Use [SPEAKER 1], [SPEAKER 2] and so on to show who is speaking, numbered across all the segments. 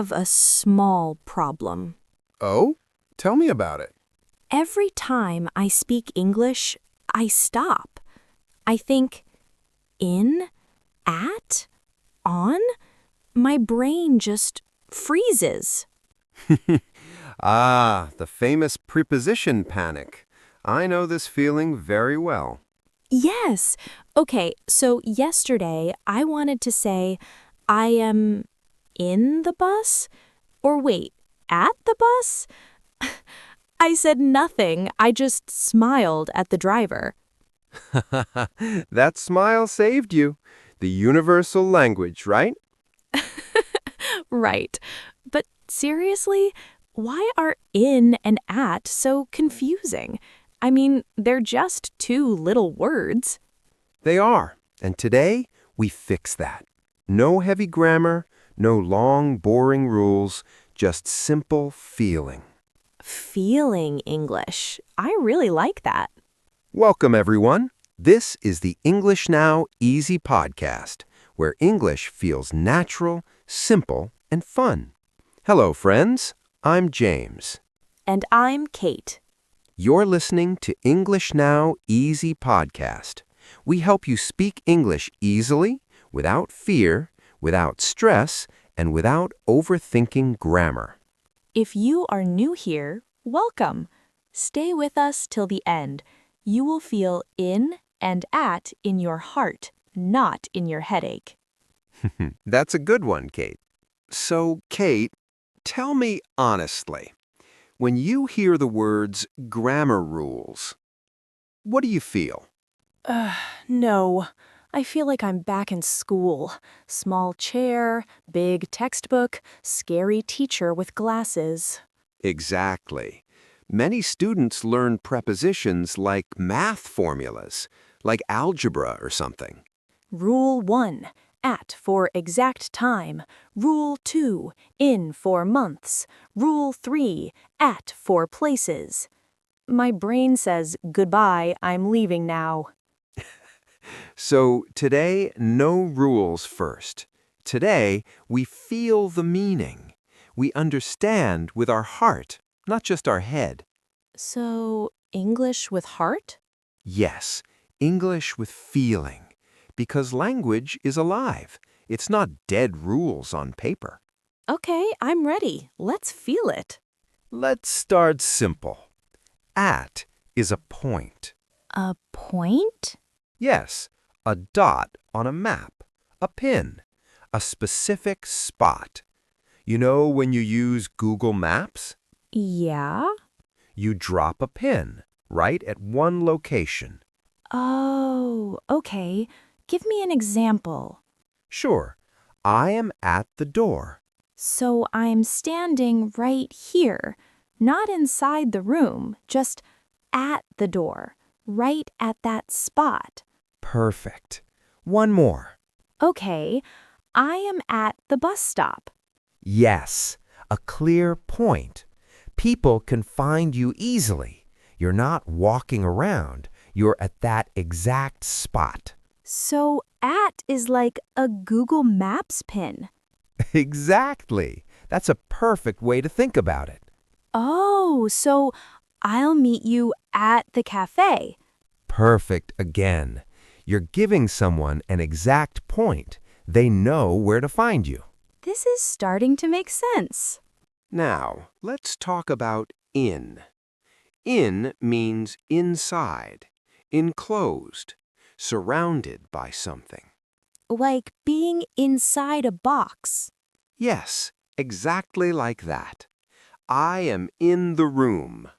[SPEAKER 1] have a small problem.
[SPEAKER 2] Oh? Tell me about it.
[SPEAKER 1] Every time I speak English, I stop. I think, in, at, on? My brain just freezes.
[SPEAKER 2] Ah, the famous preposition panic. I know this feeling very well.
[SPEAKER 1] Yes. Okay, so yesterday I wanted to say, I am in the bus? Or wait, at the bus? I said nothing. I just smiled at the driver.
[SPEAKER 2] That smile saved you. The universal language, right?
[SPEAKER 1] Right. But seriously, why are in and at so confusing? I mean, they're just two little words.
[SPEAKER 2] They are. And today, we fix that. No heavy grammar, no long, boring rules, just simple feeling.
[SPEAKER 1] Feeling English. I really like that.
[SPEAKER 2] Welcome, everyone. This is the English Now Easy podcast, where English feels natural, simple, and fun. Hello, friends. I'm James.
[SPEAKER 1] And I'm Kate.
[SPEAKER 2] You're listening to English Now Easy podcast. We help you speak English easily, without fear, without stress, and without overthinking grammar.
[SPEAKER 1] If you are new here, welcome. Stay with us till the end. You will feel in and at in your heart, not in your headache.
[SPEAKER 2] That's a good one, Kate. So, Kate, tell me honestly, when you hear the words grammar rules, what do you feel?
[SPEAKER 1] No. I feel like I'm back in school. Small chair, big textbook, scary teacher with glasses.
[SPEAKER 2] Exactly. Many students learn prepositions like math formulas, like algebra or something.
[SPEAKER 1] Rule 1, at for exact time. Rule 2, in for months. Rule 3, at for places. My brain says, goodbye, I'm leaving now.
[SPEAKER 2] So today, no rules first. Today, we feel the meaning. We understand with our heart, not just our head.
[SPEAKER 1] So, English with heart?
[SPEAKER 2] Yes, English with feeling. Because language is alive. It's not dead rules on paper.
[SPEAKER 1] Okay, I'm ready. Let's feel it.
[SPEAKER 2] Let's start simple. At is a point.
[SPEAKER 1] A point?
[SPEAKER 2] Yes, a dot on a map, a pin, a specific spot. You know when you use Google Maps?
[SPEAKER 1] Yeah?
[SPEAKER 2] You drop a pin right at one location.
[SPEAKER 1] Oh, okay. Give me an example.
[SPEAKER 2] Sure, I am at the door.
[SPEAKER 1] So I'm standing right here, not inside the room, just at the door, right at that spot.
[SPEAKER 2] Perfect. One more.
[SPEAKER 1] Okay, I am at the bus stop.
[SPEAKER 2] Yes, a clear point. People can find you easily. You're not walking around. You're at that exact spot.
[SPEAKER 1] So at is like a Google Maps pin.
[SPEAKER 2] Exactly. That's a perfect way to think about it.
[SPEAKER 1] Oh, so I'll meet you at the cafe.
[SPEAKER 2] Perfect again. You're giving someone an exact point. They know where to find you.
[SPEAKER 1] This is starting to make sense.
[SPEAKER 2] Now, let's talk about in. In means inside, enclosed, surrounded by something.
[SPEAKER 1] Like being inside a box.
[SPEAKER 2] Yes, exactly like that. I am in the room.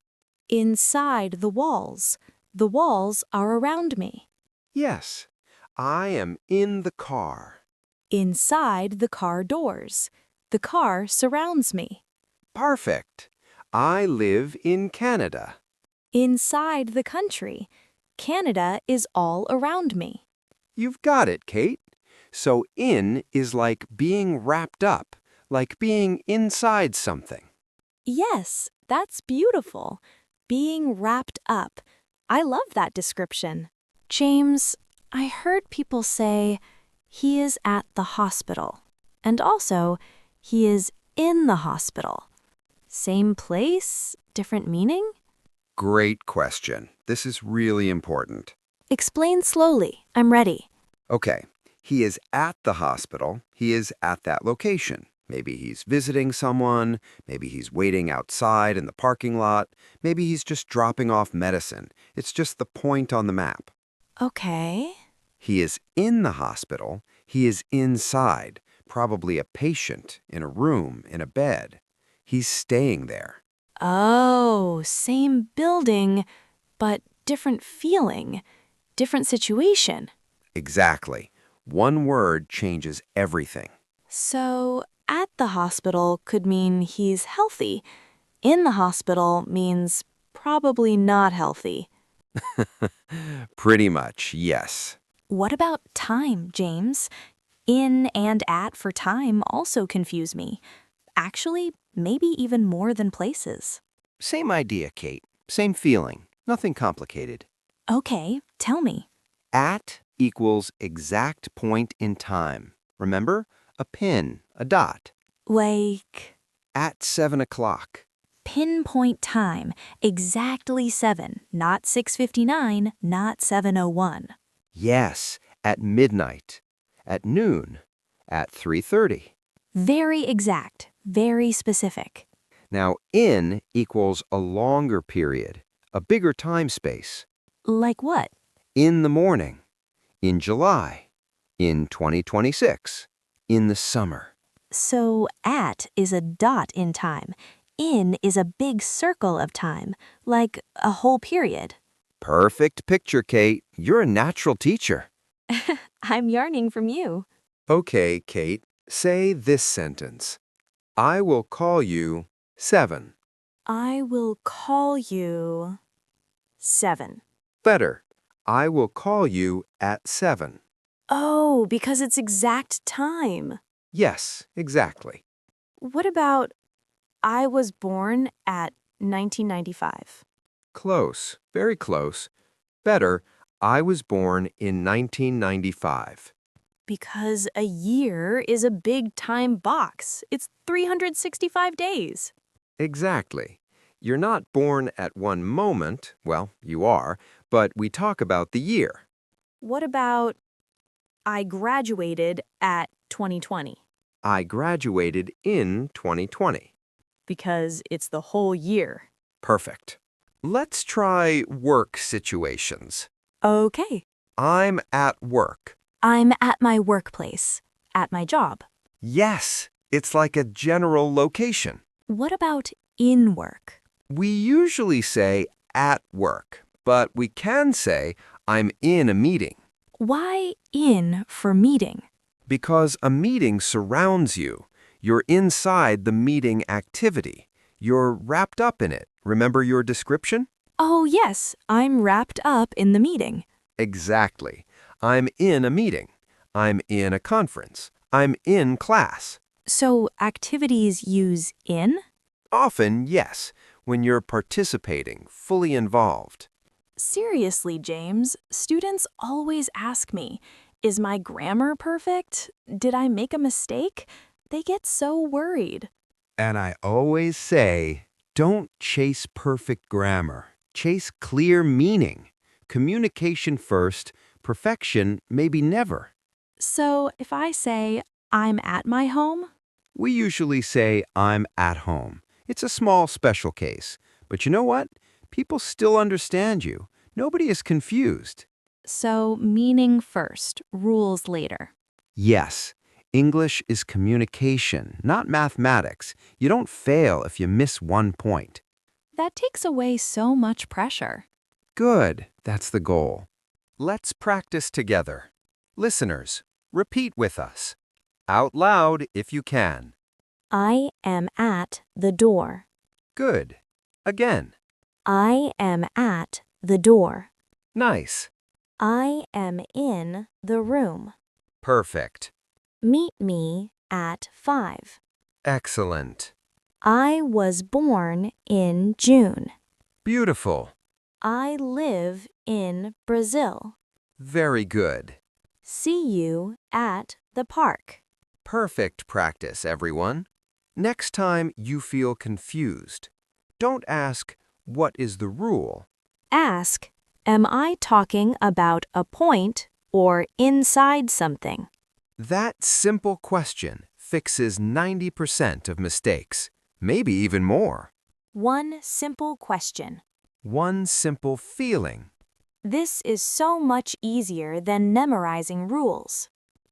[SPEAKER 1] Inside the walls. The walls are around me.
[SPEAKER 2] Yes, I am in the car.
[SPEAKER 1] Inside the car doors. The car surrounds me.
[SPEAKER 2] Perfect. I live in Canada.
[SPEAKER 1] Inside the country. Canada is all around me.
[SPEAKER 2] You've got it, Kate. So in is like being wrapped up, like being inside something.
[SPEAKER 1] Yes, that's beautiful. Being wrapped up. I love that description. James, I heard people say he is at the hospital. And also, he is in the hospital? Same place, different meaning?
[SPEAKER 2] Great question. This is really important.
[SPEAKER 1] Explain slowly. I'm ready.
[SPEAKER 2] Okay, he is at the hospital. He is at that location. Maybe he's visiting someone. Maybe he's waiting outside in the parking lot. Maybe he's just dropping off medicine. It's just the point on the map.
[SPEAKER 1] Okay.
[SPEAKER 2] He is in the hospital. He is inside, probably a patient, in a room, in a bed. He's staying there.
[SPEAKER 1] Oh, same building, but different feeling, different situation.
[SPEAKER 2] Exactly. One word changes everything.
[SPEAKER 1] So, at the hospital could mean he's healthy. In the hospital means probably not healthy.
[SPEAKER 2] Pretty much, yes.
[SPEAKER 1] What about time, James? In and at for time also confuse me. Actually, maybe even more than places.
[SPEAKER 3] Same idea, Kate. Same feeling. Nothing complicated.
[SPEAKER 1] Okay, tell me.
[SPEAKER 3] At equals exact point in time. Remember? A pin, a dot.
[SPEAKER 1] Like,
[SPEAKER 3] At 7 o'clock.
[SPEAKER 1] pinpoint time, exactly 7, not 6:59, not 7:01.
[SPEAKER 3] Yes, at midnight. At noon. At 3:30.
[SPEAKER 1] Very exact, very specific.
[SPEAKER 3] Now, in equals a longer period, a bigger time space.
[SPEAKER 1] Like what?
[SPEAKER 3] In the morning. In July. In 2026. In the summer.
[SPEAKER 1] So at is a dot in time. In is a big circle of time, like a whole period.
[SPEAKER 3] Perfect picture, Kate. You're a natural teacher.
[SPEAKER 1] I'm yearning from you.
[SPEAKER 2] Okay, Kate, say this sentence. I will call you 7.
[SPEAKER 1] I will call you 7.
[SPEAKER 2] Better. I will call you at 7.
[SPEAKER 1] Oh, because it's exact time.
[SPEAKER 2] Yes, exactly.
[SPEAKER 1] What about I was born at 1995?
[SPEAKER 2] Close, very close. Better. I was born in 1995.
[SPEAKER 1] Because a year is a big time box. It's 365 days.
[SPEAKER 2] Exactly. You're not born at one moment, well, you are, but we talk about the year.
[SPEAKER 1] What about I graduated at 2020?
[SPEAKER 2] I graduated in 2020.
[SPEAKER 1] Because it's the whole year.
[SPEAKER 2] Perfect. Let's try work situations.
[SPEAKER 1] Okay.
[SPEAKER 2] I'm at work.
[SPEAKER 1] I'm at my workplace, at my job.
[SPEAKER 2] Yes, it's like a general location.
[SPEAKER 1] What about in work?
[SPEAKER 2] We usually say at work, but we can say I'm in a meeting
[SPEAKER 1] Why in for meeting?
[SPEAKER 2] because a meeting surrounds you. You're inside the meeting activity. You're wrapped up in it. Remember your description?
[SPEAKER 1] Oh, yes, I'm wrapped up in the meeting.
[SPEAKER 2] Exactly. I'm in a meeting. I'm in a conference. I'm in class.
[SPEAKER 1] So activities use in?
[SPEAKER 2] Often, yes, when you're participating, fully involved.
[SPEAKER 1] Seriously, James, students always ask me, is my grammar perfect? Did I make a mistake? They get so worried.
[SPEAKER 2] And I always say, don't chase perfect grammar. Chase clear meaning. Communication first, perfection maybe never.
[SPEAKER 1] So if I say, I'm at my home?
[SPEAKER 2] We usually say, I'm at home. It's a small special case. But you know what? People still understand you. Nobody is confused.
[SPEAKER 1] So meaning first, rules later.
[SPEAKER 2] Yes, English is communication, not mathematics. You don't fail if you miss one point.
[SPEAKER 1] That takes away so much pressure.
[SPEAKER 2] Good, that's the goal. Let's practice together. Listeners, repeat with us. Out loud if you can.
[SPEAKER 1] I am at the door.
[SPEAKER 2] Good. Again.
[SPEAKER 1] I am at the door.
[SPEAKER 2] Nice.
[SPEAKER 1] I am in the room.
[SPEAKER 2] Perfect.
[SPEAKER 1] Meet me at 5.
[SPEAKER 2] Excellent.
[SPEAKER 1] I was born in June.
[SPEAKER 2] Beautiful.
[SPEAKER 1] I live in Brazil.
[SPEAKER 2] Very good.
[SPEAKER 1] See you at the park.
[SPEAKER 2] Perfect practice, everyone. Next time you feel confused, don't ask, "What is the rule?"
[SPEAKER 1] Ask, am I talking about a point or inside something?
[SPEAKER 2] That simple question fixes 90% of mistakes, maybe even more.
[SPEAKER 1] One simple question.
[SPEAKER 2] One simple feeling.
[SPEAKER 1] This is so much easier than memorizing rules.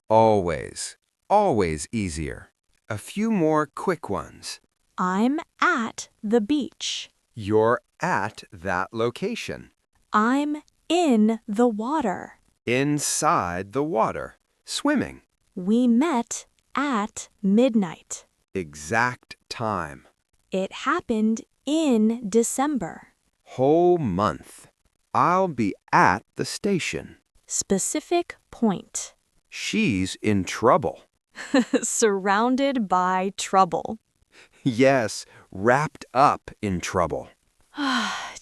[SPEAKER 2] Always, always easier. A few more quick ones.
[SPEAKER 1] I'm at the beach.
[SPEAKER 2] You're at that location.
[SPEAKER 1] I'm in the water.
[SPEAKER 2] Inside the water. Swimming.
[SPEAKER 1] We met at midnight.
[SPEAKER 2] Exact time.
[SPEAKER 1] It happened in December.
[SPEAKER 2] Whole month. I'll be at the station.
[SPEAKER 1] Specific point.
[SPEAKER 2] She's in trouble.
[SPEAKER 1] Surrounded by trouble.
[SPEAKER 2] Yes, wrapped up in trouble.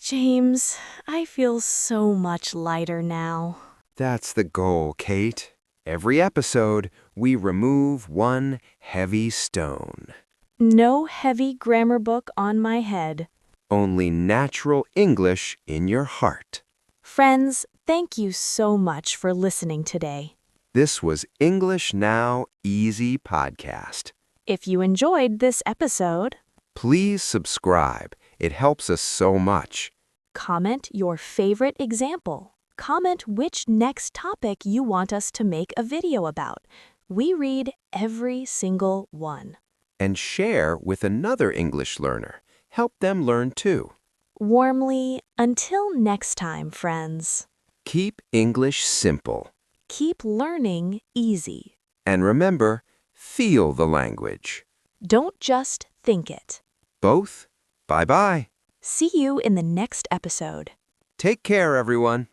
[SPEAKER 1] James, I feel so much lighter now.
[SPEAKER 2] That's the goal, Kate. Every episode, we remove one heavy stone.
[SPEAKER 1] No heavy grammar book on my head.
[SPEAKER 2] Only natural English in your heart.
[SPEAKER 1] Friends, thank you so much for listening today.
[SPEAKER 2] This was English Now Easy Podcast.
[SPEAKER 1] If you enjoyed this episode,
[SPEAKER 2] Please subscribe. It helps us so much.
[SPEAKER 1] comment your favorite example. Comment which next topic you want us to make a video about. We read every single one.
[SPEAKER 2] And share with another English learner. Help them learn too.
[SPEAKER 1] Warmly, until next time, friends.
[SPEAKER 2] Keep English simple.
[SPEAKER 1] Keep learning easy.
[SPEAKER 2] And remember, feel the language.
[SPEAKER 1] Don't just think it.
[SPEAKER 2] Both. Bye-bye.
[SPEAKER 1] See you in the next episode.
[SPEAKER 2] Take care, everyone.